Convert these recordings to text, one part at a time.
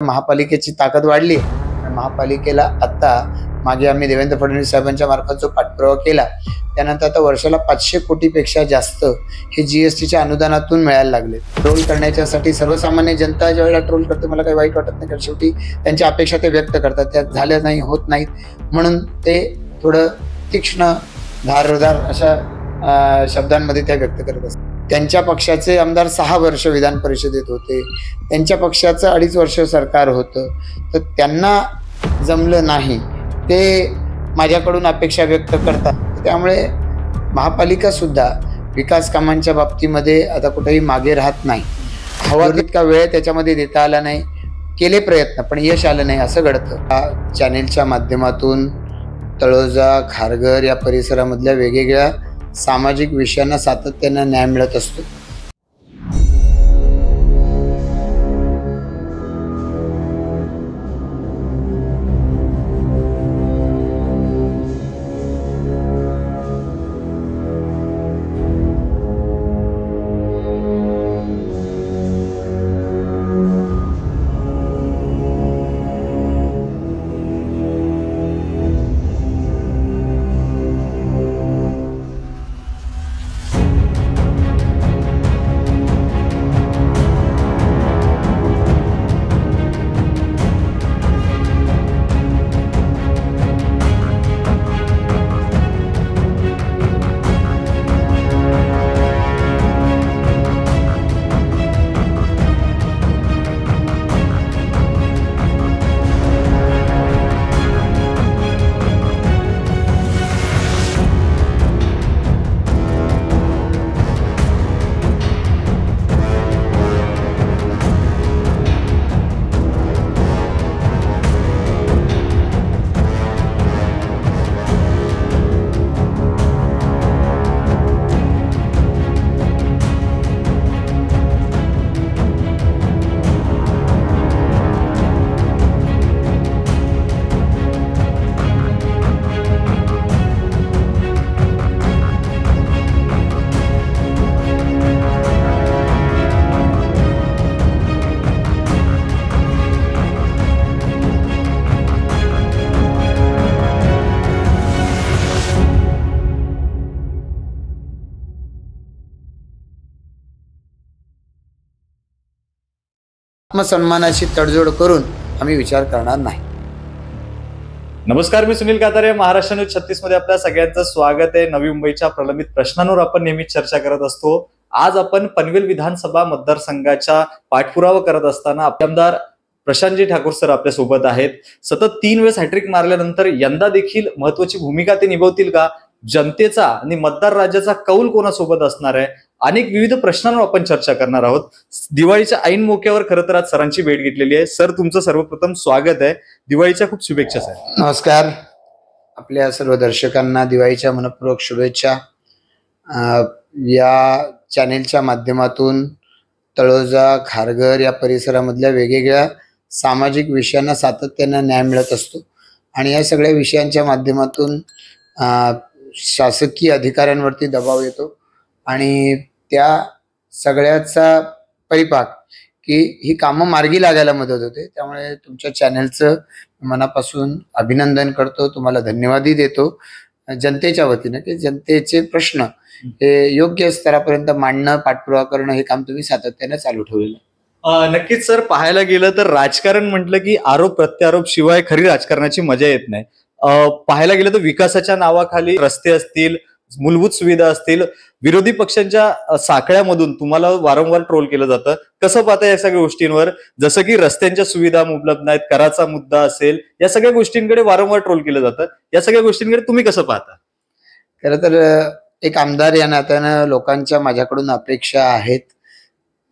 महापालिकेची ताकद वाढली आणि महापालिकेला आता मागे आम्ही देवेंद्र फडणवीस साहेबांच्या मार्फत जो पाठपुरावा केला त्यानंतर आता वर्षाला 500 कोटीपेक्षा जास्त हे जीएसटीच्या अनुदानातून मिळायला लागले। ट्रोल करण्याच्यासाठी सर्वसामान्य जनता ज्या वेळेला ट्रोल करते मला काही वाईट वाटत नाही, कारण शेवटी त्यांच्या अपेक्षा ते व्यक्त करतात, त्या झाल्या नाही होत नाहीत म्हणून ते थोडं तीक्ष्ण धारदार अशा शब्दांमध्ये त्या व्यक्त करत असतात। त्यांच्या पक्षाचे आमदार 6 वर्ष विधान परिषदेत होते, त्यांच्या पक्षाचं 2.5 वर्ष सरकार होतं, तर त्यांना जमलं नाही, ते माझ्याकडून अपेक्षा व्यक्त करतात। त्यामुळे महापालिका सुद्धा विकास कामांच्या बाबतीमध्ये आता कुठेही मागे राहत नाही। हवा तितका वेळ त्याच्यामध्ये देता आला नाही, केले प्रयत्न पण यश आलं नाही, असं घडतं। चॅनेलच्या माध्यमातून तळोजा खारघर या परिसरामधल्या वेगवेगळ्या सामाजिक विषयांना सातत्याने न्याय मिळत असतो। आत्मसन्मानाची तडजोड करून आम्ही विचार करणार नाही। नमस्कार, मी सुनील कातारे, महाराष्ट्र न्यूज 36 मध्ये आपल्या सगळ्यांचं स्वागत आहे। नवी मुंबईच्या प्रलंबित प्रश्नांवर आपण नेहमीच चर्चा करत असतो। आज आपण पनवेल विधानसभा मतदारसंघाचा पाठपुरावा करत असताना आपले आमदार प्रशांतजी ठाकूर सर आपल्या सोबत आहेत। सतत 3 वेळेस हॅट्रिक मारल्यानंतर यंदा देखील महत्वाची भूमिका ते निभावतील का? जनतेचा आणि मतदार राज्याचा कौल कोणासोबत असणार आहे? अनेक विविध प्रश्नांवर आपण चर्चा करणार आहोत। दिवाळीच्या ऐन मोक्यावर खरं तर आज सरांची भेट घेतलेली आहे। सर, तुमचं सर्वप्रथम स्वागत आहे। दिवाळीच्या खूप शुभेच्छा सर। नमस्कार, आपल्या सर्व दर्शकांना दिवाळीच्या मनपूर्वक शुभेच्छा। या चॅनेलच्या माध्यमातून तळोजा खारघर या परिसरामधल्या वेगवेगळ्या सामाजिक विषयांना सातत्याने न्याय मिळत असतो आणि या सगळ्या विषयांच्या माध्यमातून शासकीय अधिकाऱ्यांवरती दबाव येतो आणि त्या सगळ्याचा परिपाक की ही कामं मार्गी लागायला मदत होते। त्यामुळे तुमच्या चॅनलचं मनापासून अभिनंदन करतो, तुम्हाला धन्यवादही देतो जनतेच्या वतीनं की जनतेचे प्रश्न हे योग्य स्तरापर्यंत मांडणं, पाठपुरावा करणं हे काम तुम्ही सातत्याने चालू ठेवलेलं। नक्कीच सर, पाहायला गेलं तर राजकारण म्हटलं की आरोप प्रत्यारोप शिवाय खरी राजकारणाची मजा येत नाही। पाहायला गेलं तर विकासाच्या नावाखाली रस्ते असतील, मूलभूत सुविधा असतील, विरोधी पक्षांच्या साखळ्यामधून तुम्हाला वारंवार ट्रोल केलं जातं। कसं पाहता या सगळ्या गोष्टींवर? जसं की रस्त्यांच्या सुविधा उपलब्ध नाहीत, कराचा मुद्दा असेल, या सगळ्या गोष्टींकडे वारंवार ट्रोल केलं जातं। या सगळ्या गोष्टींकडे तुम्ही कसं पाहता? खरं तर एक आमदार या नात्यानं लोकांच्या माझ्याकडून अपेक्षा आहेत,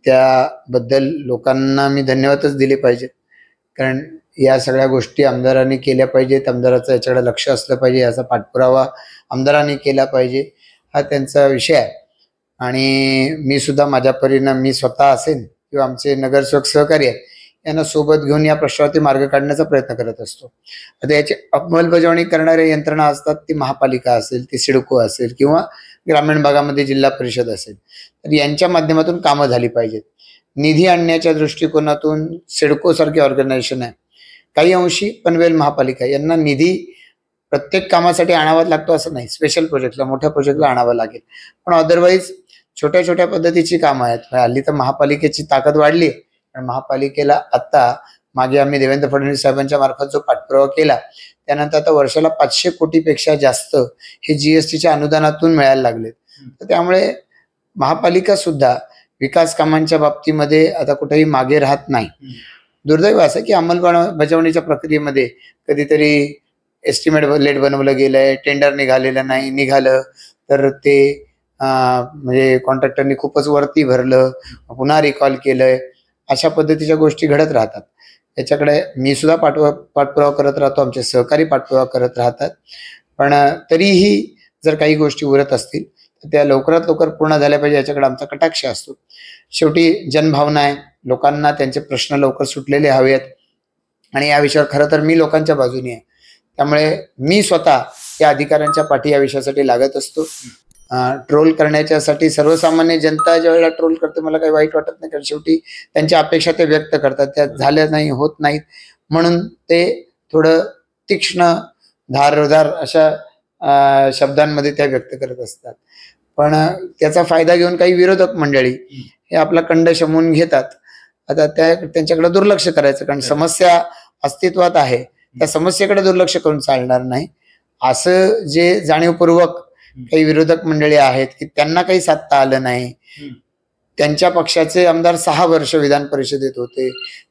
त्याबद्दल लोकांना मी धन्यवादच दिले पाहिजेत, कारण या सगळ्या गोष्टी आमदारांनी केल्या पाहिजेत, आमदाराचं याच्याकडे लक्ष असलं पाहिजे, याचा पाठपुरावा आमदारांनी केला पाहिजे, हा त्यांचा विषय आहे। आणि मी सुद्धा माझ्या परीनं, मी स्वतः असेल किंवा आमचे नगरसेवक सहकारी आहेत, यांना सोबत घेऊन या प्रश्नावरती मार्ग काढण्याचा प्रयत्न करत असतो। आता याची अंमलबजावणी करणाऱ्या यंत्रणा असतात, ती महापालिका असेल, ती सिडको असेल किंवा ग्रामीण भागामध्ये जिल्हा परिषद असेल, तर यांच्या माध्यमातून कामं झाली पाहिजेत। निधी आणण्याच्या दृष्टिकोनातून सिडको सारखी ऑर्गनायझेशन आहे, काही अंशी पनवेल महापालिका यांना निधी प्रत्येक कामासाठी आणावाच लागतो असं नाही, स्पेशल प्रोजेक्टला मोठ्या प्रोजेक्टला आणावं लागेल, पण अदरवाईज छोट्या छोट्या पद्धतीची कामं आहेत. हल्ली तर महापालिकेची ताकद वाढली, पण महापालिकेला आता मागे आम्ही देवेंद्र फडणवीस साहेबांच्या मार्फत जो पाठपुरावा केला त्यानंतर आता वर्षाला 500 कोटीपेक्षा जास्त हे जीएसटीच्या अनुदानातून मिळायला लागलेत. तर त्यामुळे महापालिका सुद्धा विकास कामांच्या बाबतीमध्ये आता कुठेही मागे राहत नाही. दुर्दैव असं की अंमलबजावणीच्या प्रक्रियेमध्ये कधीतरी एस्टिमेट लेट बनवलं गेलंय, टेंडर निघालेलं नाही, निघालं तर ते म्हणजे कॉन्ट्रॅक्टरनी खूपच वरती भरलं, पुन्हा रिकॉल केलंय, अशा पद्धतीच्या गोष्टी घडत राहतात. याच्याकडे मी सुद्धा पाठपुरावा करत राहतो, आमचे सहकारी पाठपुरावा करत राहतात, पण तरीही जर काही गोष्टी उरत असतील तर त्या लवकरात लवकर पूर्ण झाल्या पाहिजे याच्याकडे आमचा कटाक्ष असतो. शेवटी जनभावना आहे, लोकांना त्यांचे प्रश्न लवकर सुटलेले हवेत आणि या विषयावर खरं तर मी लोकांच्या बाजूने आहे. त्यामुळे मी स्वतः या अधिकाऱ्यांच्या पाठी या विषयासाठी लागत असतो. ट्रोल करण्याच्यासाठी सर्वसामान्य जनता ज्या वेळेला ट्रोल करते मला काही वाईट वाटत नाही, कारण शेवटी त्यांच्या अपेक्षा ते व्यक्त करतात, त्या झाल्या नाही, होत नाहीत, म्हणून ते थोडं तीक्ष्ण धारदार अशा शब्दांमध्ये त्या व्यक्त करत असतात. पण त्याचा फायदा घेऊन काही विरोधक मंडळी हे आपला कंड शमवून घेतात. आता त्यांच्याकडे दुर्लक्ष करायचं, कारण समस्या अस्तित्वात आहे, त्या समस्येकडे दुर्लक्ष करून चालणार नाही. असं जे जाणीवपूर्वक काही विरोधक मंडळी आहेत की त्यांना काही साधता आलं नाही, त्यांच्या पक्षाचे आमदार 6 वर्ष विधान परिषदेत होते,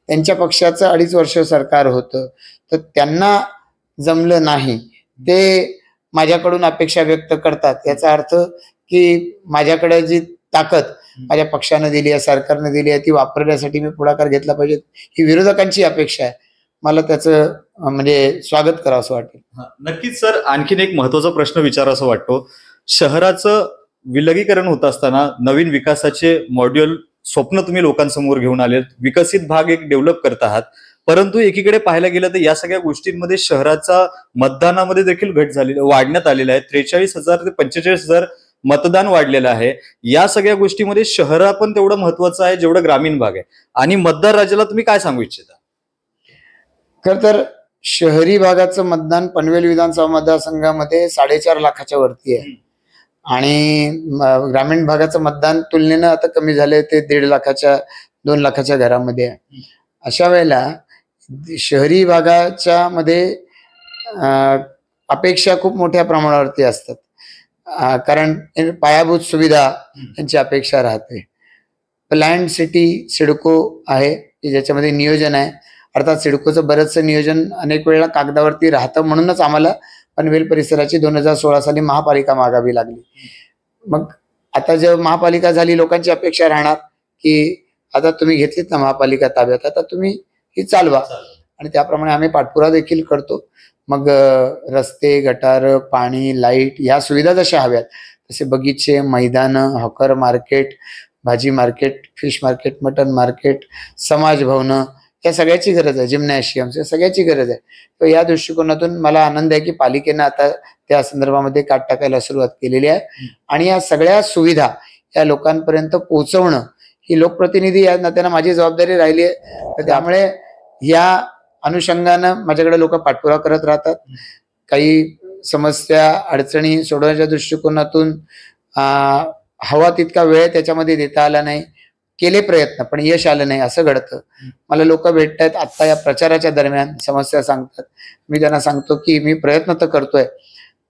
त्यांच्या पक्षाचं 2.5 वर्ष सरकार होतं, तर त्यांना जमलं नाही, ते माझ्याकडून अपेक्षा व्यक्त करतात. याचा अर्थ की माझ्याकडे जी ताकद माझ्या पक्षानं दिली आहे, सरकारनं दिली आहे, ती वापरण्यासाठी मी पुढाकार घेतला पाहिजे, ही विरोधकांची अपेक्षा आहे. मला त्याचं म्हणजे स्वागत करावं असं वाटेल. नक्कीच सर, आणखीन एक महत्वाचा प्रश्न विचारावा वाटतो. शहराचं विलगीकरण होत असताना नवीन विकासाचे मॉड्यूल स्वप्न तुम्ही लोकांसमोर घेऊन आले, विकसित भाग एक डेव्हलप करत आहात, परंतु एकीकडे पाहायला गेलं तर या सगळ्या गोष्टींमध्ये शहराचा मतदानामध्ये देखील घट झालेली वाढण्यात आलेला आहे. 43,000 ते 45,000 मतदान वाढलेलं आहे. या सगळ्या गोष्टीमध्ये शहर पण तेवढं महत्वाचं आहे जेवढं ग्रामीण भाग आहे, आणि मतदार राजाला तुम्ही काय सांगू इच्छिता? खर तर शहरी भागाचं मतदान पनवेल विधानसभा मतदारसंघामध्ये 4.5 लाखाच्या वरती आहे, आणि ग्रामीण भागाचं मतदान तुलनेनं आता कमी झालंय, ते 1.5 लाखाच्या 2 लाखाच्या घरामध्ये आहे. अशा वेळेला शहरी भागाच्या मध्ये अपेक्षा खूप मोठ्या प्रमाणावरती असतात, कारण पायाभूत सुविधा यांची अपेक्षा राहते. प्लॅन्ड सिटी सिडको आहे की ज्याच्यामध्ये नियोजन आहे, अर्थात सिडकोचं बरंचसं नियोजन अनेक वेळेला कागदावरती राहतं, म्हणूनच आम्हाला पनवेल परिसराची 2016 साली महापालिका मागावी लागली. मग आता जेव्हा महापालिका झाली, लोकांची अपेक्षा राहणार की आता तुम्ही घेतलीत ना महापालिका ताब्यात, आता तुम्ही ही चालवा, आणि त्याप्रमाणे आम्ही पाठपुरावा देखील करतो. मग रस्ते, गटार, पाणी, लाईट या सुविधा जशा हव्यात तसे बगीचे, मैदानं, हॉकर मार्केट, भाजी market, fish market, mutton market, समाज भवनं, या सगळ्याची गरज आहे, जिम्नॅशियम, या सगळ्याची गरज आहे. तर या दृष्टिकोनातून मला आनंद आहे की पालिकेनं आता त्या संदर्भामध्ये काट टाकायला सुरुवात केलेली आहे, आणि या सगळ्या सुविधा या लोकांपर्यंत पोहोचवणं ही लोकप्रतिनिधी या नात्यानं माझी जबाबदारी राहिली आहे. तर त्यामुळे या अनुषंगानं माझ्याकडे लोक पाठपुरावा करत राहतात. काही समस्या अडचणी सोडवण्याच्या दृष्टिकोनातून हवा तितका वेळ त्याच्यामध्ये देता आला नाही, केले प्रयत्न पण यश आलं नाही, असं घडतं. मला लोक भेटतात आता या प्रचाराच्या दरम्यान, समस्या सांगतात, मी त्यांना सांगतो की मी प्रयत्न तर करतोय,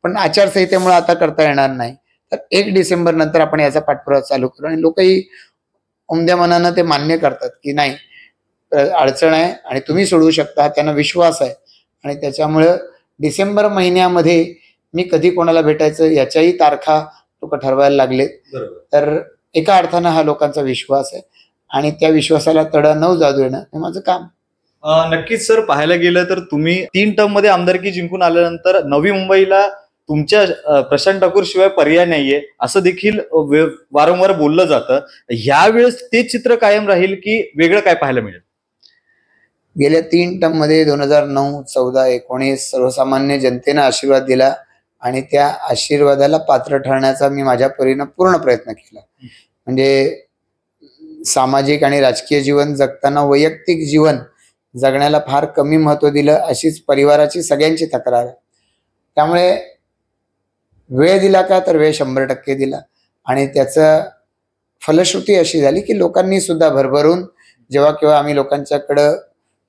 पण आचारसंहितेमुळे आता करता येणार नाही, तर 1 डिसेंबर नंतर आपण याचा पाठपुरावा चालू करू. आणि लोकही उमद्या मनानं ते मान्य करतात की नाही, अडचण आहे आणि तुम्ही सोडवू शकता, त्यांना विश्वास आहे. आणि त्याच्यामुळं डिसेंबर महिन्यामध्ये मी कधी कोणाला भेटायचं याच्याही तारखा लोक ठरवायला लागलेत. तर एका अर्थानं हा लोकांचा विश्वास आहे, आणि त्या विश्वासाला तडा न जाऊ देणं हे माझं काम. नक्कीच सर, पाहायला गेलं तर तुम्ही 3 टर्म मध्ये आमदारकी जिंकून आल्यानंतर नवी मुंबईला तुमच्या प्रशांत ठाकूर शिवाय पर्याय नाहीये असं देखील वारंवार बोललं जातं. ह्यावेळेस ते चित्र कायम राहील की वेगळं काय पाहायला मिळेल? गेल्या 3 टर्म मध्ये 2009, 14, 19 सर्वसामान्य जनतेनं आशीर्वाद दिला, आणि त्या आशीर्वादाला पात्र ठरण्याचा मी माझ्या परीनं पूर्ण प्रयत्न केला. म्हणजे सामाजिक आणि राजकीय जीवन जगताना वैयक्तिक जीवन जगण्याला फार कमी महत्त्व दिलं, अशीच परिवाराची सगळ्यांची तक्रार आहे. त्यामुळे वेळ दिला का, तर वेळ 100% दिला आणि त्याचं फलश्रुती अशी झाली की लोकांनी सुद्धा भरभरून जेव्हा केव्हा आम्ही लोकांच्याकडं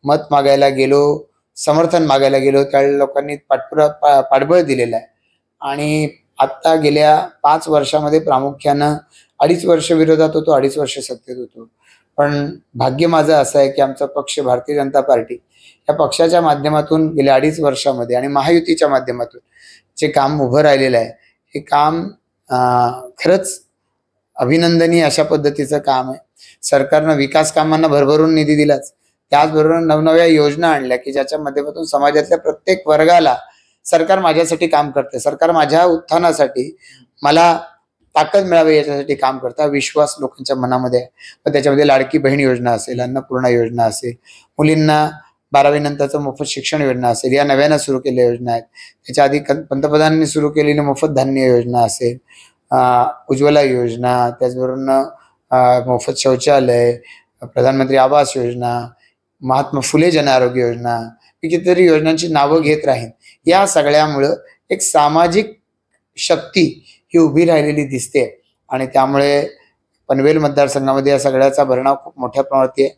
मत मागायला गेलो, समर्थन मागायला गेलो, त्यावेळी लोकांनी पाठबळ दिलेलं आहे. आणि आत्ता गेल्या 5 वर्षामध्ये प्रामुख्यानं 2.5 वर्ष विरोधात होतो, 2.5 वर्ष सत्तेत होतो. पण भाग्य माझं असं आहे की आमचा पक्ष भारतीय जनता पार्टी या पक्षाच्या माध्यमातून गेल्या 2.5 वर्षामध्ये आणि महायुतीच्या माध्यमातून जे काम उभं राहिलेलं आहे, हे काम खरंच अभिनंदनीय अशा पद्धतीचं काम आहे. सरकारनं विकास कामांना भरभरून निधी दिलाच, त्याचबरोबर नवनव्या योजना आणल्या की ज्याच्या माध्यमातून समाजातल्या प्रत्येक वर्गाला सरकार माझ्यासाठी काम करते, सरकार माझ्या उत्थानासाठी, मला ताकद मिळावी याच्यासाठी काम करता विश्वास लोकांच्या मनामध्ये आहे. पण त्याच्यामध्ये लाडकी बहीण योजना असेल, अन्नपूर्णा योजना असेल, मुलींना 12वी नंतरचं मोफत शिक्षण योजना असेल, या नव्यानं सुरू केलेल्या योजना आहेत. त्याच्या आधी पंतप्रधानांनी सुरू केलेली मोफत धान्य योजना असेल, उज्ज्वला योजना, त्याचबरोबर मोफत शौचालय, प्रधानमंत्री आवास योजना, महात्मा फुले जन आरोग्य योजना, कितीतरी योजनांची नावं घेत राहीन. या सगळ्यामुळं एक सामाजिक शक्ती ही उभी राहिलेली दिसते आणि त्यामुळे पनवेल मतदारसंघामध्ये या सगळ्याचा भरणा खूप मोठ्या प्रमाणात आहे.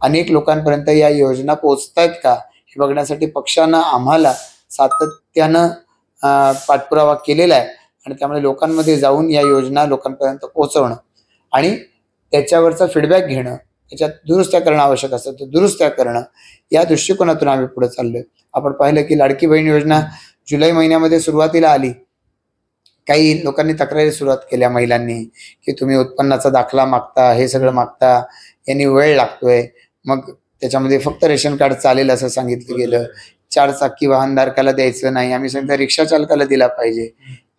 अनेक लोकांपर्यंत या योजना पोहोचतायत का हे बघण्यासाठी पक्षानं आम्हाला सातत्यानं पाठपुरावा केलेला आहे आणि त्यामुळे लोकांमध्ये जाऊन या योजना लोकांपर्यंत पोहोचवणं आणि त्याच्यावरचा फीडबॅक घेणं, त्याच्यात दुरुस्त्या करणं आवश्यक असतं तर दुरुस्त्या करणं, या दृष्टिकोनातून आम्ही पुढे चाललोय. आपण पाहिलं की लाडकी बहीण योजना जुलै महिन्यामध्ये सुरुवातीला आली. काही लोकांनी तक्रारी सुरुवात केल्या महिलांनी की तुम्ही उत्पन्नाचा दाखला मागता, हे सगळं मागता, यांनी वेळ लागतोय. मग त्याच्यामध्ये फक्त रेशन कार्ड चालेल असं सांगितलं गेलं. 4 चाकी वाहनधारकाला द्यायचं नाही, आम्ही सांगितलं रिक्षा चालकाला दिला पाहिजे.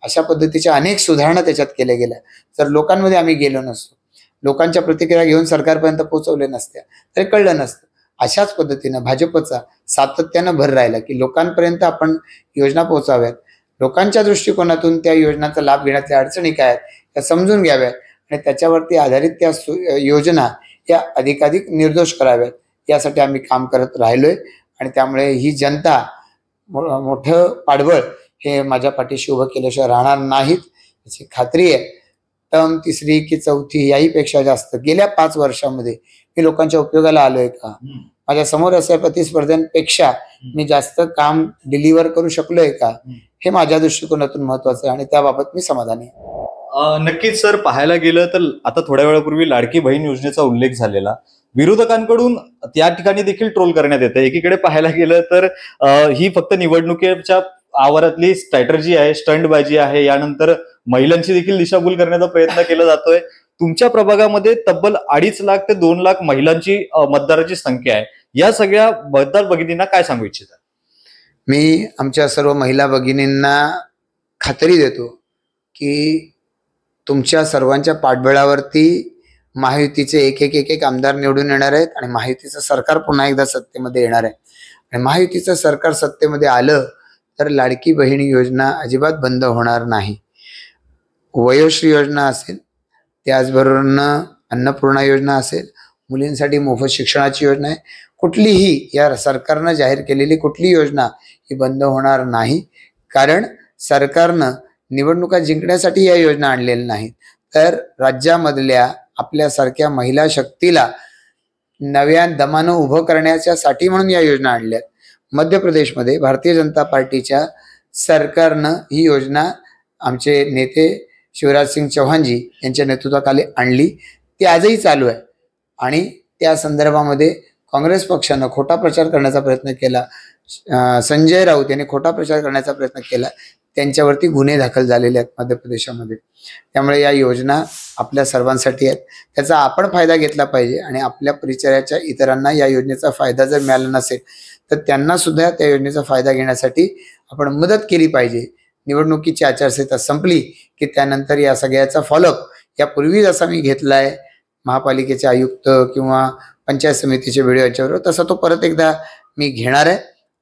अशा पद्धतीच्या अनेक सुधारणा त्याच्यात केल्या गेल्या. जर लोकांमध्ये आम्ही गेलो नसतो, लोकांच्या प्रतिक्रिया घेऊन सरकारपर्यंत पोहोचवले नसत्या तर कळलं नसतं. अशाच पद्धतीनं भाजपचा सातत्यानं भर राहिला की लोकांपर्यंत आपण योजना पोहोचाव्यात, लोकांच्या दृष्टिकोनातून त्या योजनांचा लाभ घेण्याच्या अडचणी काय आहेत त्या समजून घ्याव्यात आणि त्याच्यावरती आधारित त्या योजना या अधिकाधिक निर्दोष कराव्यात, यासाठी आम्ही काम करत राहिलोय. आणि त्यामुळे ही जनता मोठं पाठबळ हे माझ्या पाठीशी उभं केल्याशिवाय राहणार नाहीत याची खात्री आहे. टर्म 3री की 4थी याहीपेक्षा जास्त गेल्या 5 वर्षामध्ये मी लोकांच्या उपयोगाला आलोय का, माझ्या समोर असलेल्या प्रतिस्पर्ध्यांपेक्षा मी जास्त काम डिलिव्हर करू शकलोय का, हे माझ्या दृष्टिकोनातून महत्वाचं आहे आणि त्याबाबत मी समाधानी आहे. नक्कीच सर, पाहायला गेलं तर आता थोड्या वेळापूर्वी लाडकी बहीण योजनेचा उल्लेख झालेला, विरोधकांकडून त्या ठिकाणी देखील ट्रोल करण्यात येते. एकीकडे पाहायला गेलं तर ही फक्त निवडणुकीच्या आवारातली स्ट्रॅटर्जी आहे, स्टंटबाजी आहे. यानंतर महिलांची देखील दिशाभूल करण्याचा प्रयत्न केला जातोय. तुमच्या प्रभागामध्ये तब्बल 2.5 लाख ते 2 लाख महिलांची मतदाराची संख्या आहे. या सगळ्या मतदार भगिनींना काय सांगू इच्छिता? मी आमच्या सर्व महिला भगिनींना खात्री देतो की तुमच्या सर्वांच्या पाठबळावरती महायुतीचे एक आमदार निवडून येणार आहेत आणि महायुतीचं सरकार पुन्हा एकदा सत्तेमध्ये येणार आहे. आणि महायुतीचं सरकार सत्तेमध्ये आलं तर लाडकी बहीण योजना अजिबात बंद होणार नाही. वयोश्री योजना असेल, त्याचबरोबर अन्नपूर्णा योजना असेल, मुलींसाठी मोफत शिक्षणाची योजना आहे, कुठलीही या सरकारनं जाहीर केलेली कुठली योजना ही बंद होणार नाही. कारण सरकारनं निवडणुका जिंकण्यासाठी या योजना आणलेल्या नाहीत, तर राज्यामधल्या आपल्यासारख्या महिला शक्तीला नव्या दमानं उभं करण्यासाठी म्हणून या योजना आणल्यात. मध्य प्रदेशमध्ये भारतीय जनता पार्टीच्या सरकारनं ही योजना आमचे नेते शिवराज सिंग चौहानजी यांच्या नेतृत्वाखाली आणली. ती आजही चालू आहे आणि त्या संदर्भामध्ये काँग्रेस पक्षानं खोटा प्रचार करण्याचा प्रयत्न केला, संजय राऊत यांनी खोटा प्रचार करण्याचा प्रयत्न केला, त्यांच्यावरती गुन्हे दाखल झालेले आहेत मध्य प्रदेशामध्ये. त्यामुळे या योजना आपल्या सर्वांसाठी आहेत, त्याचा आपण फायदा घेतला पाहिजे आणि आपल्या परिचयाच्या इतरांना या योजनेचा फायदा जर मिळाला नसेल तर त्यांना सुद्धा त्या योजनेचा फायदा घेण्यासाठी आपण मदत केली पाहिजे. निवडणुकीची आचारसंहिता संपली की त्यानंतर या सगळ्याचा फॉलोअप यापूर्वी जसा मी घेतलाय महापालिकेचे आयुक्त किंवा पंचायत समितीचे व्हिडिओ याच्यावर, तसा तो परत एकदा मी घेणार आहे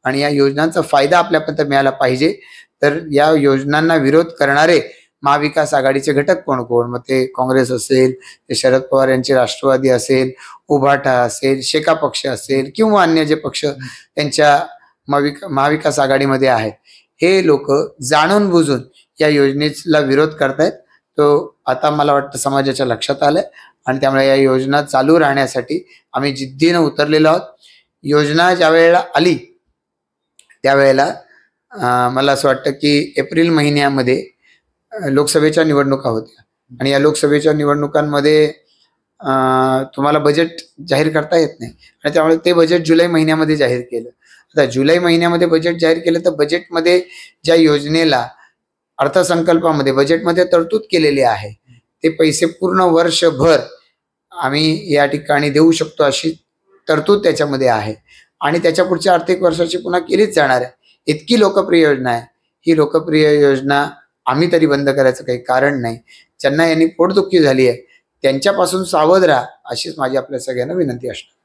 आणि या योजनांचा फायदा आपल्यापर्यंत मिळाला पाहिजे. तर या योजनांना विरोध करणारे महाविकास आघाडीचे घटक कोण कोण, मग ते काँग्रेस असेल, ते शरद पवार यांचे राष्ट्रवादी असेल, उभाटा असेल, शेका पक्ष असेल किंवा अन्य जे पक्ष त्यांच्या महाविकास आघाडीमध्ये आहेत, हे लोक जाणून बुजून या योजनेला विरोध करतायत. तो आता मला वाटतं समाजाच्या लक्षात आलंय आणि त्यामुळे या योजना चालू राहण्यासाठी आम्ही जिद्दीनं उतरलेलो आहोत. योजना ज्या वेळेला आली त्यावेळेला मला असं वाटतं की एप्रिल महिन्यामध्ये लोकसभेच्या निवडणुका होत्या आणि या लोकसभेच्या निवडणुकांमध्ये तुम्हाला बजेट जाहीर करता येत नाही आणि त्यामुळे ते बजेट जुलै महिन्यामध्ये जाहीर केलं. आता जुलै महिन्यामध्ये बजेट जाहीर केलं तर बजेटमध्ये ज्या योजनेला अर्थसंकल्पामध्ये बजेटमध्ये तरतूद केलेली आहे ते पैसे पूर्ण वर्षभर आम्ही या ठिकाणी देऊ शकतो अशी तरतूद त्याच्यामध्ये आहे आणि त्याच्या पुढच्या आर्थिक वर्षाची पुन्हा केलीच जाणार आहे. इतकी लोकप्रिय योजना आहे. ही लोकप्रिय योजना आम्ही तरी बंद करायचं काही कारण नाही. ज्यांना यांनी पोटदुखी झाली आहे त्यांच्यापासून सावध राहा अशीच माझी आपल्या सगळ्यांना विनंती असणार.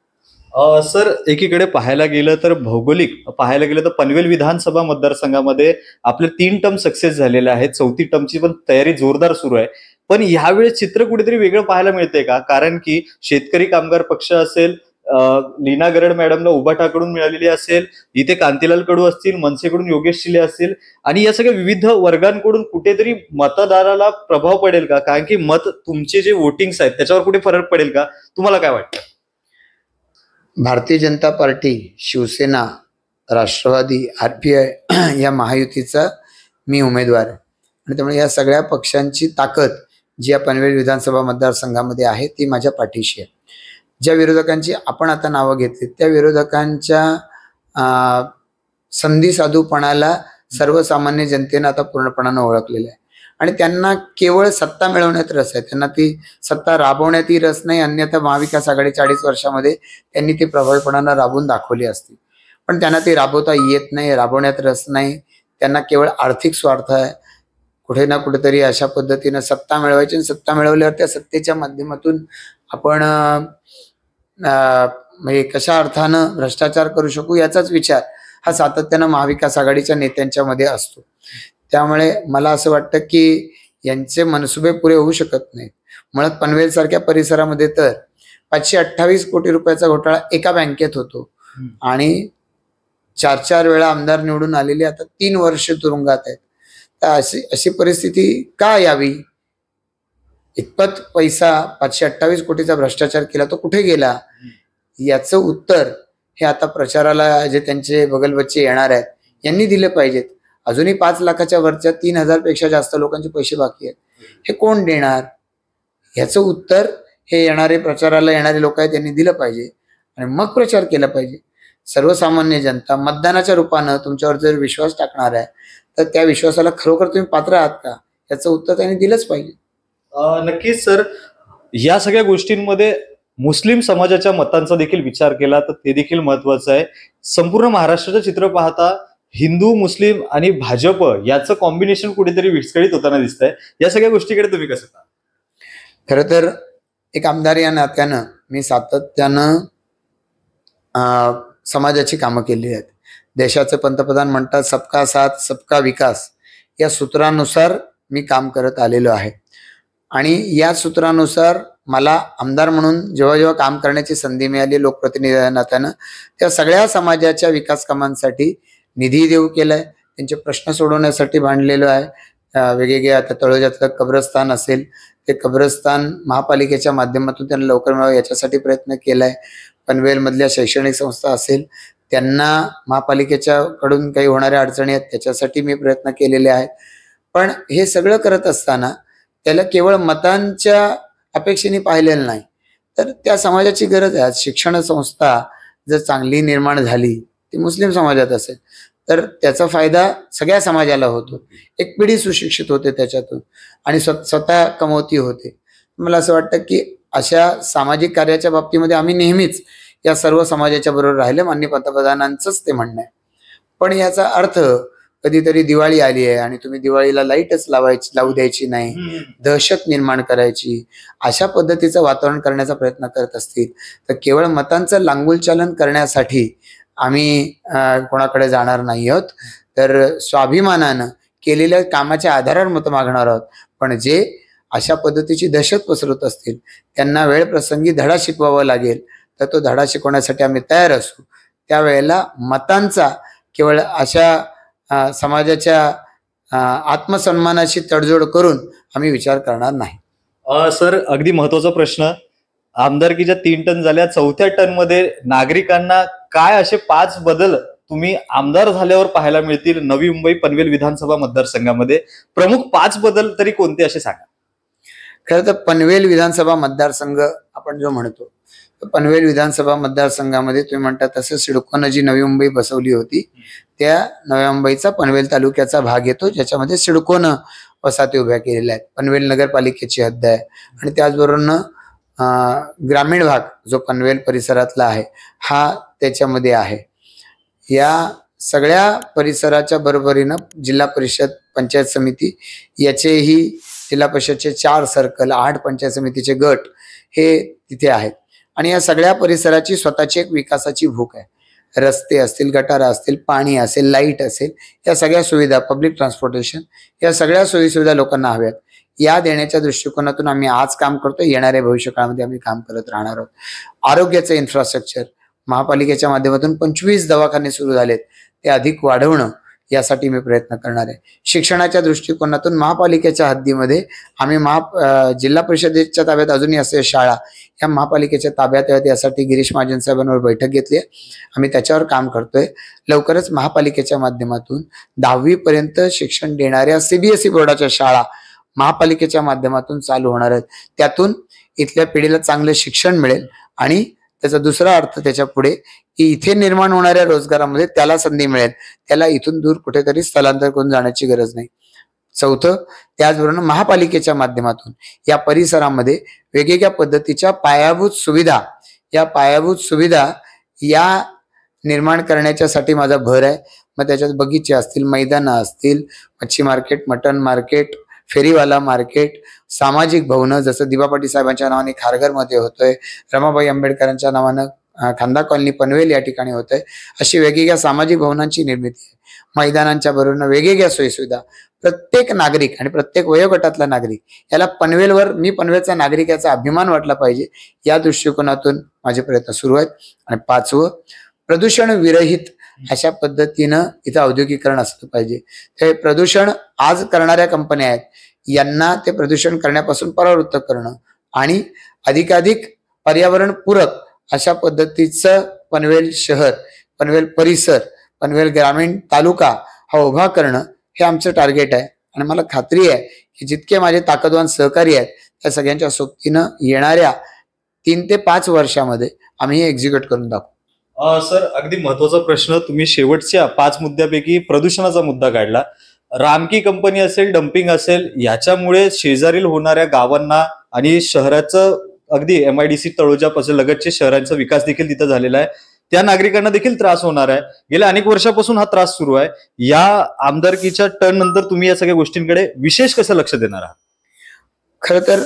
सर, एकीकडे पाहायला गेलं तर पनवेल विधानसभा मतदारसंघामध्ये आपले 3 टर्म सक्सेस झालेले आहेत. 4थी टर्मची पण तयारी जोरदार सुरू आहे. पण यावेळेस चित्र कुठेतरी वेगळं पाहायला मिळतंय का? कारण की शेतकरी कामगार पक्ष असेल, लीना गरड मॅडमला उभाटाकडून मिळालेली असेल, इथे कांतीलाल कडू असतील, मनसेकडून योगेश शिले असतील आणि या सगळ्या विविध वर्गांकडून कुठेतरी मतदाराला प्रभाव पडेल का? कारण की तुमचे जे वोटिंग्स आहेत त्याच्यावर कुठे फरक पडेल का? तुम्हाला काय वाटतं? भारतीय जनता पार्टी, शिवसेना, राष्ट्रवादी, RPI या महायुतीचा मी उमेदवार आहे आणि त्यामुळे या सगळ्या पक्षांची ताकद जी या पनवेल विधानसभा मतदारसंघामध्ये आहे ती माझ्या पाठीशी आहे. ज्या विरोधकांची आपण आता नावं घेतली त्या विरोधकांच्या संधी साधूपणाला सर्वसामान्य जनतेनं आता पूर्णपणानं ओळखलेलं आहे आणि त्यांना केवळ सत्ता मिळवण्यात रस आहे. त्यांना ती सत्ता राबवण्यातही रस नाही. अन्यथा महाविकास आघाडी 40 वर्षामध्ये त्यांनी ती प्रभावीपणानं राबवून दाखवली असती, पण त्यांना ती राबवता येत नाही, राबवण्यात रस नाही. त्यांना केवळ आर्थिक स्वार्थ आहे. कुठे ना कुठेतरी अशा पद्धतीनं सत्ता मिळवायची आणि सत्ता मिळवल्यावर त्या सत्तेच्या माध्यमातून आपण म्हणजे कशा अर्थानं भ्रष्टाचार करू शकू याचाच विचार हा सातत्यानं महाविकास आघाडीच्या नेत्यांच्या मध्ये असतो. त्यामुळे मला असं वाटतं की यांचे मनसुबे पुरे होऊ शकत नाहीत. मुळात पनवेल सारख्या परिसरामध्ये तर 528 कोटी रुपयाचा घोटाळा एका बँकेत होतो आणि 4 वेळा आमदार निवडून आलेले आता 3 वर्ष तुरुंगात आहेत. तर अशी परिस्थिती का यावी? इतपत पैसा 528 कोटीचा भ्रष्टाचार केला तो कुठे गेला याचं उत्तर हे आता प्रचाराला जे त्यांचे बगलबच्चे येणार आहेत यांनी दिले पाहिजेत. अजूनही 5 लाखाच्या वरच्या 3000 पेक्षा जास्त लोकांचे पैसे बाकी आहेत. हे कोण देणार याचं उत्तर हे प्रचाराला येणारे लोक आहेत त्यांनी दिलं पाहिजे आणि मग प्रचार केला पाहिजे. सर्वसामान्य जनता मतदानाच्या रूपानं तुमच्यावर जर विश्वास टाकणार आहे तर त्या विश्वासाला खरोखर तुम्ही पात्र आहात का याचं उत्तर त्यांनी दिलंच पाहिजे. नक्कीच सर, या सगळ्या गोष्टींमध्ये मुस्लिम समाजाच्या मतांचा देखील विचार केला तर ते देखील महत्वाचं आहे. संपूर्ण महाराष्ट्राचं चित्र पाहता हिंदू, मुस्लिम आणि भाजप याचं कॉम्बिनेशन कुठेतरी विस्कळीत होताना दिसतंय. या सगळ्या गोष्टीकडे तुम्ही कसं पाहता? खरं तर एक आमदार या नात्यानं मी सातत्यानं समाजाची कामं केली आहेत. देशाचे पंतप्रधान म्हणतात सबका साथ सबका विकास या सूत्रानुसार मी काम करत आलेलो आहे आणि या सूत्रानुसार मला आमदार म्हणून जेव्हा जेव्हा काम करण्याची संधी मिळाली लोकप्रतिनिधी नात्यानं त्या सगळ्या समाजाच्या विकास कामांसाठी निधी देऊ केलाय. त्यांचे प्रश्न सोडवण्यासाठी भांडलेलो आहे. वेगवेगळे आता तळोजातलं कब्रस्तान असेल ते कब्रस्तान महापालिकेच्या माध्यमातून त्यांना लवकर मिळावं याच्यासाठी प्रयत्न केलाय. पनवेलमधल्या शैक्षणिक संस्था असेल त्यांना महापालिकेच्या कडून काही होणाऱ्या अडचणी आहेत त्याच्यासाठी मी प्रयत्न केलेले आहेत. पण हे सगळं करत असताना त्याला केवळ मतांच्या अपेक्षेने पाहिलेलं नाही तर त्या समाजाची गरज आहे. आज शिक्षण संस्था जर चांगली निर्माण झाली ती मुस्लिम समाजात असेल तर त्याचा फायदा सगळ्या समाजाला होतो. एक पिढी सुशिक्षित होते त्याच्यातून आणि स्वतः कमवती होते. मला असं वाटतं की अशा सामाजिक कार्याच्या बाबतीमध्ये आम्ही नेहमीच या सर्व समाजाच्या बरोबर राहिले. माननीय पंतप्रधानांचंच ते म्हणणं आहे. पण याचा अर्थ कधीतरी दिवाळी आली आहे आणि तुम्ही दिवाळीला लाईटच लावू द्यायची नाही, दहशत निर्माण करायची, अशा पद्धतीचं वातावरण करण्याचा प्रयत्न करत असतील तर केवळ मतांचं लांगुलचालन करण्यासाठी आम्ही कोणाकडे जाणार नाही आहोत. तर स्वाभिमानानं केलेल्या कामाच्या आधारावर मतं मागणार आहोत. पण जे अशा पद्धतीची दहशत पसरवत असतील त्यांना वेळ प्रसंगी धडा शिकवावा लागेल, तर तो धडा शिकवण्यासाठी आम्ही तयार असू. त्यावेळेला मतांचा केवळ अशा समाजाच्या आत्मसन्मानाशी तडजोड करून आम्ही विचार करणार नाही. सर, अगदी महत्वाचा प्रश्न. आमदारकीच्या 3 टन झाल्या, 4थ्या टन मध्ये नागरिकांना काय असे 5 बदल तुम्ही आमदार झाल्यावर पाहायला मिळतील नवी मुंबई पनवेल विधानसभा मतदारसंघामध्ये? प्रमुख 5 बदल तरी कोणते असे सांगा. खरं तर पनवेल विधानसभा मतदारसंघ आपण जो म्हणतो, पनवेल विधानसभा मतदारसंघामध्ये तुम्ही म्हणता तसं सिडकोनं जी नवी मुंबई बसवली होती त्या नव्या मुंबईचा पनवेल तालुक्याचा भाग येतो, ज्याच्यामध्ये सिडकोनं वसाहती उभ्या केलेल्या आहेत. पनवेल नगरपालिकेची हद्द आहे आणि त्याचबरोबर ग्रामीण भाग जो पनवेल परिसरातला आहे हा त्याच्यामध्ये आहे. या सगळ्या परिसराच्या बरोबरीनं जिल्हा परिषद, पंचायत समिती याचेही जिल्हा परिषदचे 4 सर्कल, 8 पंचायत समितीचे गट हे तिथे आहेत. आणि या सगळ्या परिसराची स्वतःची एक विकासाची भूक आहे. रस्ते असतील, गटार असतील, पाणी असेल, लाईट असेल, या सगळ्या सुविधा, पब्लिक ट्रान्सपोर्टेशन, या सगळ्या सोयीसुविधा लोकांना हव्यात. या देण्याच्या दृष्टिकोनातून आम्ही आज काम करतो, येणाऱ्या भविष्यकाळामध्ये आम्ही काम करत राहणार आहोत. आरोग्याचं इन्फ्रास्ट्रक्चर महापालिकेच्या माध्यमातून 25 दवाखाने सुरू झालेत, ते अधिक वाढवणं यासाठी मी प्रयत्न करणार आहे. शिक्षणाच्या दृष्टिकोनातून महापालिकेच्या हद्दीमध्ये आम्ही जिल्हा परिषदेच्या ताब्यात अजूनही असे शाळा या महापालिकेच्या ताब्यात याव्यात यासाठी गिरीश महाजन साहेबांवर बैठक घेतली आहे. आम्ही त्याच्यावर काम करतोय. लवकरच महापालिकेच्या माध्यमातून 10वी पर्यंत शिक्षण देणाऱ्या CBSE बोर्डाच्या शाळा महापालिकेच्या माध्यमातून चालू होणार आहेत. त्यातून इथल्या पिढीला चांगलं शिक्षण मिळेल आणि त्याचा दुसरा अर्थ त्याच्या पुढे की इथे निर्माण होणाऱ्या रोजगारामध्ये त्याला संधी मिळेल, त्याला इथून दूर कुठेतरी स्थलांतर करून जाण्याची गरज नाही. चौथं, त्याचबरोबर महापालिकेच्या माध्यमातून या परिसरामध्ये वेगवेगळ्या पद्धतीच्या पायाभूत सुविधा या निर्माण करण्याच्यासाठी माझा भर आहे. मग त्याच्यात बगीचे असतील, मैदानं असतील, मच्छी मार्केट, मटन मार्केट, फेरीवाला मार्केट, सामाजिक भवनं जसं दिवा पाटील साहेबांच्या नावाने खारघरमध्ये होतोय, रमाबाई आंबेडकरांच्या नावानं खांदा कॉलनी पनवेल या ठिकाणी होतंय, अशी वेगवेगळ्या सामाजिक भवनांची निर्मिती आहे. मैदानांच्या बरोबर वेगवेगळ्या सोयीसुविधा. प्रत्येक नागरिक आणि प्रत्येक वयोगटातला नागरिक याला पनवेलवर, मी पनवेलचा नागरिक याचा अभिमान वाटला पाहिजे, या दृष्टिकोनातून माझे प्रयत्न सुरू आहेत. आणि 5वं, प्रदूषण विरहित अशा पद्धतीनं इथं औद्योगिकरण असलं पाहिजे. ते प्रदूषण आज करणाऱ्या कंपन्या आहेत, यांना ते प्रदूषण करण्यापासून परावृत्त करणं आणि अधिकाधिक पर्यावरणपूरक अशा पद्धतीचं पनवेल शहर, पनवेल परिसर, पनवेल ग्रामीण तालुका हा उभा करणं हे आमचं टार्गेट आहे. आणि मला खात्री आहे की जितके माझे ताकदवान सहकारी आहेत त्या सगळ्यांच्या सोबतीनं येणाऱ्या 3 ते 5 वर्षामध्ये आम्ही हे एक्झिक्यूट करून दाखवू. सर, अगदी महत्वाचा प्रश्न. तुम्ही शेवटच्या 5 मुद्द्यापैकी प्रदूषणाचा मुद्दा काढला. रामकी कंपनी असेल, डम्पिंग असेल, याच्यामुळे शेजारील होणाऱ्या गावांना आणि शहराचं अगदी MIDC तळोजापासून लगतचे शहरांचा विकास देखील तिथं झालेला आहे. त्या नागरिकांना देखील त्रास होणार आहे. गेल्या अनेक वर्षापासून हा त्रास सुरू आहे. या आमदारकीच्या टर्न नंतर तुम्ही या सगळ्या गोष्टींकडे विशेष कसं लक्ष देणार आहात? खरं तर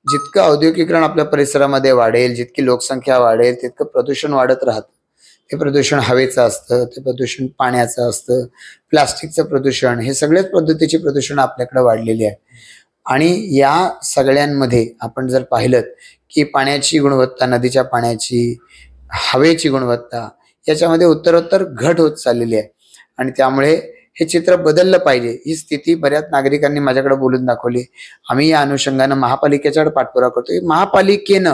जितकं औद्योगिकरण आपल्या परिसरामध्ये वाढेल, जितकी लोकसंख्या वाढेल, तितकं प्रदूषण वाढत राहतं. ते प्रदूषण हवेचं असतं, ते प्रदूषण पाण्याचं असतं, प्लास्टिकचं प्रदूषण, हे सगळ्याच पद्धतीची प्रदूषण आपल्याकडे वाढलेली आहे. आणि या सगळ्यांमध्ये आपण जर पाहिलं की पाण्याची गुणवत्ता, नदीच्या पाण्याची, हवेची गुणवत्ता याच्यामध्ये उत्तरोत्तर घट होत चाललेली आहे. आणि त्यामुळे हे चित्र बदललं पाहिजे. ही स्थिती बऱ्याच नागरिकांनी माझ्याकडे बोलून दाखवली. आम्ही या अनुषंगानं महापालिकेच्याकडे पाठपुरावा करतोय. महापालिकेनं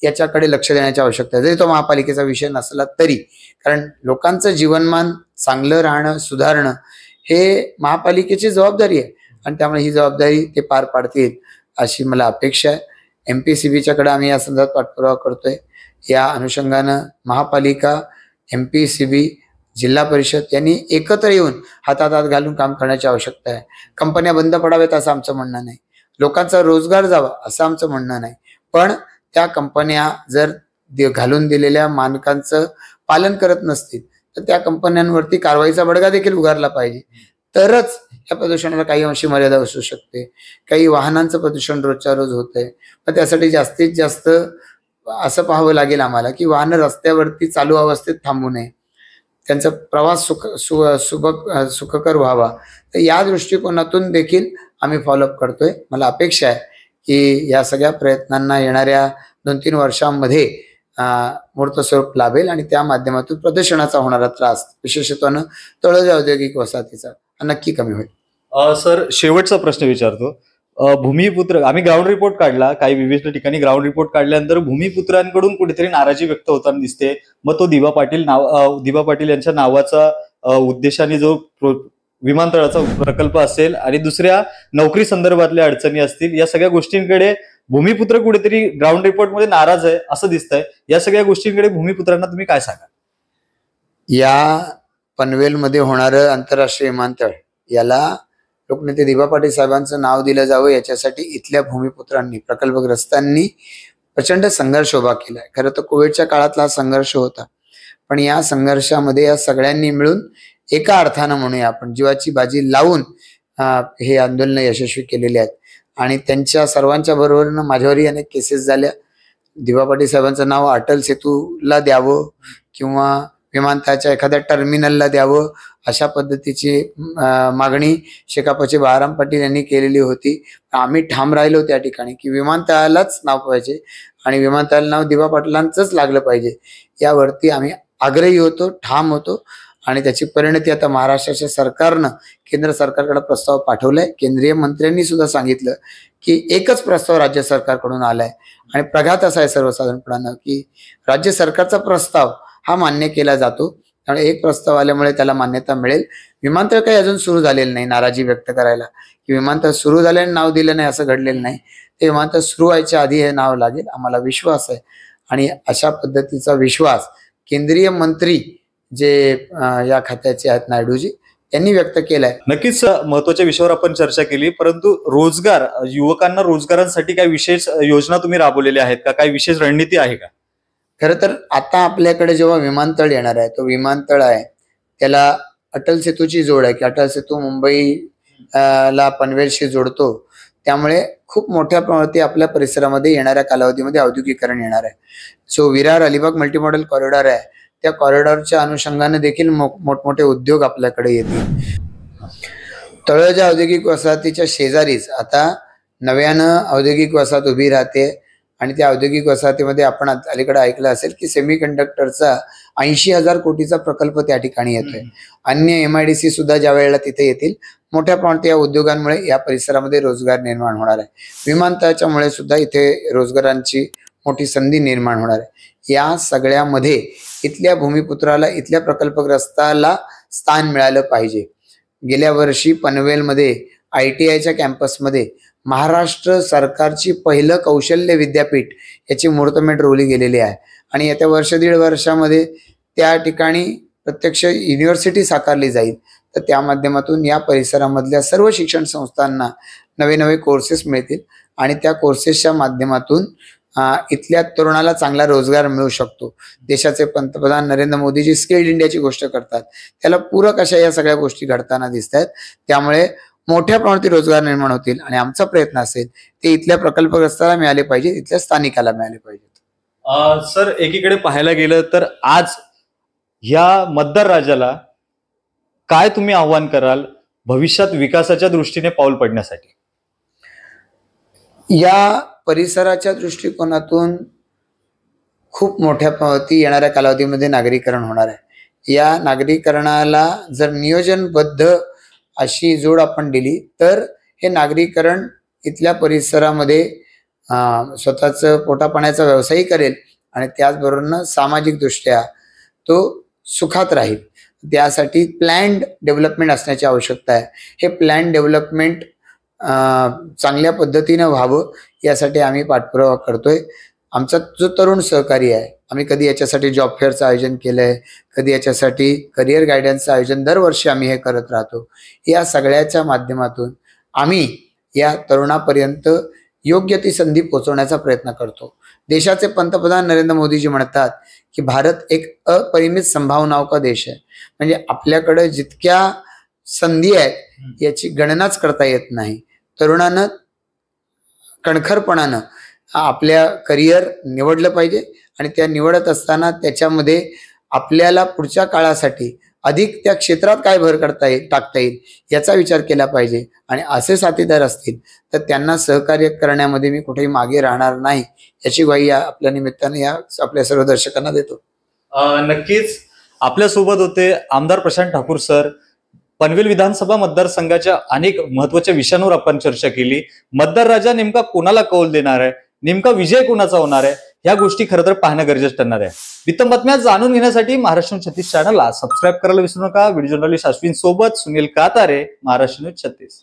याच्याकडे लक्ष देण्याची आवश्यकता आहे, जरी तो महापालिकेचा विषय नसला तरी. कारण लोकांचं जीवनमान चांगलं राहणं, सुधारणं हे महापालिकेची जबाबदारी आहे आणि त्यामुळे ही जबाबदारी ते पार पाडतील अशी मला अपेक्षा आहे. MPCBच्याकडे आम्ही या संदर्भात पाठपुरावा करतोय. या अनुषंगानं महापालिका, MPCB, जिल्हा परिषद यांनी एकत्र येऊन हातात हात घालून काम करण्याची आवश्यकता आहे. कंपन्या बंद पडाव्यात असं आमचं म्हणणं नाही, लोकांचा रोजगार जावा असं आमचं म्हणणं नाही, पण त्या कंपन्या जर घालून दिलेल्या मानकांचं पालन करत नसतील तर त्या कंपन्यांवरती कारवाईचा बडगा देखील उगारला पाहिजे. तरच या प्रदूषणाला काही अंशी मर्यादा असू शकते. काही वाहनांचं प्रदूषण रोजच्या रोज होतंय, मग त्यासाठी जास्तीत जास्त असं पाहावं लागेल आम्हाला की वाहनं रस्त्यावरती चालू अवस्थेत थांबू नये. त्यांचा प्रवास सुखकर व्हावा. तर या दृष्टिकोनातून देखील आम्ही फॉलोअप करतोय. मला अपेक्षा आहे की या सगळ्या प्रयत्नांना येणाऱ्या 2-3 वर्षांमध्ये मूर्त स्वरूप लाभेल आणि त्या माध्यमातून प्रदूषणाचा होणारा त्रास विशेषतः तळोजा औद्योगिक वसाहतीचा नक्की कमी होईल. सर, शेवटचा प्रश्न विचारतो. भूमिपुत्र, आम्ही ग्राउंड रिपोर्ट काढला, काही विविध ठिकाणी ग्राउंड रिपोर्ट काढल्यानंतर भूमिपुत्रांकडून कुठेतरी नाराजी व्यक्त होताना दिसते. मग तो दिवा पाटील यांच्या नावाचा उद्देशाने जो विमानतळाचा प्रकल्प असेल आणि दुसऱ्या नोकरी संदर्भातल्या अडचणी असतील, या सगळ्या गोष्टींकडे भूमिपुत्र कुठेतरी ग्राउंड रिपोर्टमध्ये नाराज आहे असं दिसतंय. या सगळ्या गोष्टींकडे भूमिपुत्रांना तुम्ही काय सांगा? या पनवेलमध्ये होणारं आंतरराष्ट्रीय विमानतळ याला लोकनेते दिवा पाटील साहेबांचं नाव दिलं जावं याच्यासाठी इथल्या भूमिपुत्रांनी, प्रकल्पग्रस्तांनी प्रचंड संघर्ष उभा केलाय. खरं तर कोविडच्या काळातला हा संघर्ष होता, पण या संघर्षामध्ये या सगळ्यांनी मिळून एका अर्थानं म्हणूया आपण जीवाची बाजी लावून हे आंदोलन यशस्वी केलेले आहेत. आणि त्यांच्या सर्वांच्या बरोबरीनं माझ्यावरही अनेक केसेस झाल्या. दिवा पाटील साहेबांचं नाव अटल सेतूला द्यावं किंवा विमानतळाच्या एखाद्या टर्मिनलला द्यावं अशा पद्धतीची मागणी शेकापचे बळाराम पाटील यांनी केलेली होती. आम्ही ठाम राहिलो त्या ठिकाणी की विमानतळालाच नाव पाहिजे आणि विमानतळाला नाव दिवा पाटलांचंच लागलं पाहिजे. यावरती आम्ही आग्रही होतो, ठाम होतो आणि त्याची परिणती आता महाराष्ट्राच्या सरकारनं केंद्र सरकारकडे प्रस्ताव पाठवलाय. केंद्रीय मंत्र्यांनी सुद्धा सांगितलं की एकच प्रस्ताव राज्य सरकारकडून आलाय आणि प्रघात असा आहे सर्वसाधारणपणानं की राज्य सरकारचा प्रस्ताव हा मान्य केला जातो. त्यामुळे एक प्रस्ताव आल्यामुळे त्याला मान्यता मिळेल. विमानतळ काही अजून सुरू झालेलं नाही नाराजी व्यक्त करायला की विमानतळ सुरू झाल्याने नाव दिलं नाही असं घडलेलं नाही. ते विमानतळ सुरू व्हायच्या आधी हे नाव लागेल, आम्हाला विश्वास आहे. आणि अशा पद्धतीचा विश्वास केंद्रीय मंत्री जे या खात्याचे आहेत नायडूजी यांनी व्यक्त केलाय. नक्कीच महत्वाच्या विषयावर आपण चर्चा केली, परंतु रोजगार, युवकांना रोजगारांसाठी काही विशेष योजना तुम्ही राबवलेल्या आहेत का? काही विशेष रणनीती आहे का? खरं तर आता आपल्याकडे जेव्हा विमानतळ येणार आहे, तो विमानतळ आहे त्याला अटल सेतूची जोड आहे की अटल सेतू मुंबईला पनवेलशी जोडतो. त्यामुळे खूप मोठ्या प्रमाणात आपल्या परिसरामध्ये येणाऱ्या कालावधीमध्ये औद्योगिकरण येणार आहे. So Virar Alibag multimodal corridor आहे, त्या कॉरिडॉरच्या अनुषंगाने देखील मोठमोठे उद्योग आपल्याकडे येतील. तळोजा औद्योगिक वसाहतीच्या शेजारीच आता नव्यानं औद्योगिक वसाहत उभी राहते आणि त्या औद्योगिक वसाहतीमध्ये आपण अलीकडे ऐकलं असेल की सेमीकंडक्टरचा 80,000 कोटीचा प्रकल्प त्या ठिकाणी येतोय. अन्य MIDC सुद्धा ज्या वेळेला तिथे येतील, मोठ्या प्रमाणात या उद्योगांमुळे या परिसरामध्ये रोजगार निर्माण होणार आहे. विमानतळाच्यामुळे सुद्धा इथे रोजगारांची मोठी संधी निर्माण होणार आहे. या सगळ्यामध्ये इथल्या भूमिपुत्राला, इथल्या प्रकल्पग्रस्ताला स्थान मिळालं पाहिजे. गेल्या वर्षी पनवेलमध्ये ITIच्या कॅम्पसमध्ये महाराष्ट्र सरकारची पहिलं कौशल्य विद्यापीठ याची मुहूर्तमेढ रोवली गेलेली आहे आणि येत्या वर्ष दीड वर्षामध्ये त्या ठिकाणी प्रत्यक्ष युनिव्हर्सिटी साकारली जाईल. तर त्या माध्यमातून या परिसरामधल्या सर्व शिक्षण संस्थांना नवे नवे कोर्सेस मिळतील आणि त्या कोर्सेसच्या माध्यमातून इथल्या तरुणाला चांगला रोजगार मिळू शकतो. देशाचे पंतप्रधान नरेंद्र मोदीजी स्किल्ड इंडियाची गोष्ट करतात, त्याला पूरक अशा या सगळ्या गोष्टी घडताना दिसत आहेत. त्यामुळे मोठ्या प्रमाणात रोजगार निर्माण होतील आणि आमचा प्रयत्न असेल ते इथल्या प्रकल्पग्रस्ताला मिळाले पाहिजे, इथल्या स्थानिकाला मिळाले पाहिजेत. सर, एकीकडे पाहायला गेलं तर आज या मतदार राजाला काय तुम्ही आव्हान कराल भविष्यात विकासाच्या दृष्टीने पाऊल पडण्यासाठी? या परिसराच्या दृष्टिकोनातून खूप मोठ्या प्रमाणात येणाऱ्या कालावधीमध्ये नागरीकरण होणार आहे. या नागरीकरणाला जर नियोजनबद्ध अशी जोड आपण दिली तर हे नागरीकरण इथल्या परिसरामध्ये स्वतःचं पोटापाण्याचा व्यवसायही करेल आणि त्याचबरोबर सामाजिक दृष्ट्या तो सुखात राहील. त्यासाठी प्लॅन्ड डेव्हलपमेंट असण्याची आवश्यकता आहे. हे प्लॅन डेव्हलपमेंट चांगल्या पद्धतीनं व्हावं यासाठी आम्ही पाठपुरावा करतोय. आमचा जो तरुण सहकारी आहे, आम्ही कधी याच्यासाठी जॉब फेअरचं आयोजन केलंय, कधी याच्यासाठी करिअर गायडन्सचं आयोजन दरवर्षी आम्ही हे करत राहतो. या सगळ्याच्या माध्यमातून आम्ही या तरुणापर्यंत योग्य ती संधी पोहोचवण्याचा प्रयत्न करतो. देशाचे पंतप्रधान नरेंद्र मोदीजी म्हणतात की भारत एक अपरिमित संभावनाओं का देश आहे. म्हणजे आपल्याकडे जितक्या संधी आहेत याची गणनाच करता येत नाही. तरुणानं कणखरपणानं आपल्या करिअर निवडलं पाहिजे आणि त्या निवडत असताना त्याच्यामध्ये आपल्याला पुढच्या काळासाठी अधिक त्या क्षेत्रात काय भर टाकता येईल याचा विचार केला पाहिजे. आणि असे साथीदार असतील तर त्यांना सहकार्य करण्यामध्ये मी कुठेही मागे राहणार नाही याची ग्वाही या आपल्या निमित्ताने या आपल्या सर्व दर्शकांना देतो. नक्कीच आपल्यासोबत होते आमदार प्रशांत ठाकूर सर. पनवेल विधानसभा मतदारसंघाच्या अनेक महत्वाच्या विषयांवर आपण चर्चा केली. मतदार राजा नेमका कोणाला कौल देणार आहे, नेमका विजय कोणाचा होणार आहे, ह्या गोष्टी खरं तर पाहणं गरजेचं ठरणार आहे. वित्त बातम्या जाणून घेण्यासाठी महाराष्ट्र न्यूज 36 चॅनलला सबस्क्राईब करायला विसरू नका. व्हिडिओ जर्नलिस्ट अश्विन सोबत सुनील कातारे, महाराष्ट्र न्यूज 36.